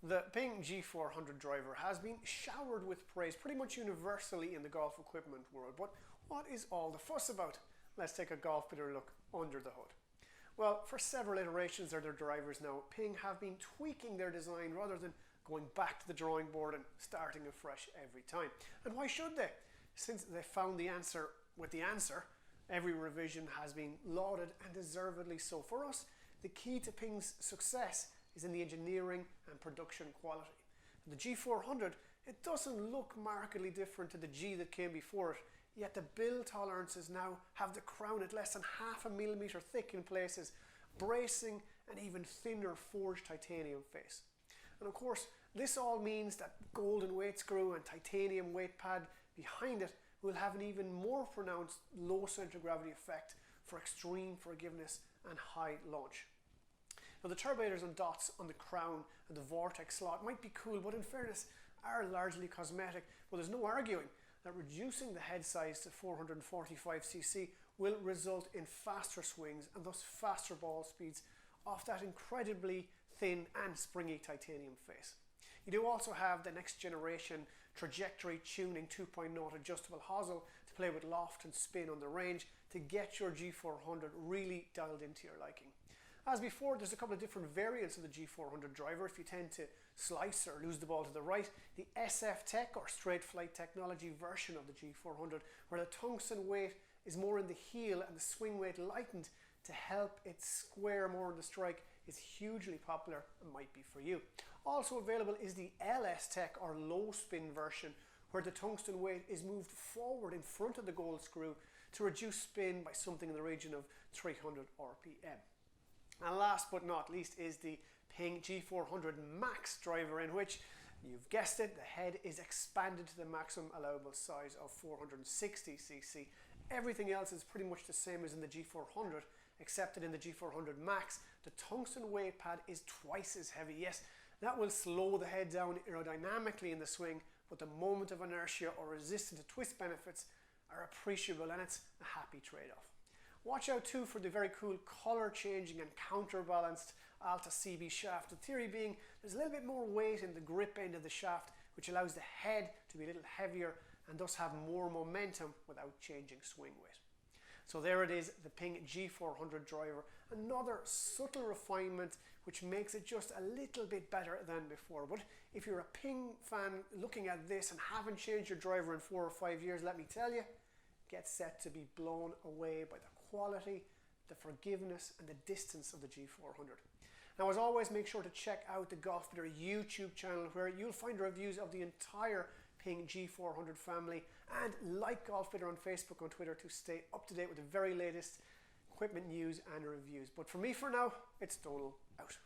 The Ping G400 driver has been showered with praise pretty much universally in the golf equipment world, but what is all the fuss about? Let's take a golf bitter look under the hood. Well, for several iterations of their drivers now, Ping have been tweaking their design rather than going back to the drawing board and starting afresh every time. And why should they? Since they found the answer with the answer, every revision has been lauded, and deservedly so. For us, the key to Ping's success is in the engineering and production quality. The G400, it doesn't look markedly different to the G that came before it, yet the build tolerances now have the crown at less than 0.5 millimeter thick in places, bracing an even thinner forged titanium face. And of course, this all means that golden weight screw and titanium weight pad behind it will have an even more pronounced low center of gravity effect for extreme forgiveness and high launch. Now, the turbators and dots on the crown and the vortex slot might be cool, but in fairness are largely cosmetic. But there's no arguing that reducing the head size to 445cc will result in faster swings and thus faster ball speeds off that incredibly thin and springy titanium face. You do also have the next generation trajectory tuning 2.0 adjustable hosel to play with loft and spin on the range to get your G400 really dialed into your liking. As before, there's a couple of different variants of the G400 driver. If you tend to slice or lose the ball to the right, the SF Tech or straight flight technology version of the G400, where the tungsten weight is more in the heel and the swing weight lightened to help it square more in the strike, is hugely popular and might be for you. Also available is the LS Tech or low spin version, where the tungsten weight is moved forward in front of the gold screw to reduce spin by something in the region of 300 RPM. And last but not least is the Ping G400 Max driver, in which, you've guessed it, the head is expanded to the maximum allowable size of 460cc. Everything else is pretty much the same as in the G400, except that in the G400 Max, the tungsten weight pad is twice as heavy. Yes, that will slow the head down aerodynamically in the swing, but the moment of inertia or resistance to twist benefits are appreciable, and it's a happy trade-off. Watch out too for the very cool colour changing and counterbalanced Alta CB shaft. The theory being there's a little bit more weight in the grip end of the shaft, which allows the head to be a little heavier and thus have more momentum without changing swing weight. So there it is, the Ping G400 driver, another subtle refinement which makes it just a little bit better than before. But if you're a Ping fan looking at this and haven't changed your driver in 4 or 5 years, let me tell you, get set to be blown away by the quality, the forgiveness and the distance of the G400. Now, as always, make sure to check out the Golf Bitter YouTube channel, where you'll find reviews of the entire Ping G400 family, and like Golf Bitter on Facebook and Twitter to stay up to date with the very latest equipment news and reviews. But for me, for now, it's Donal out.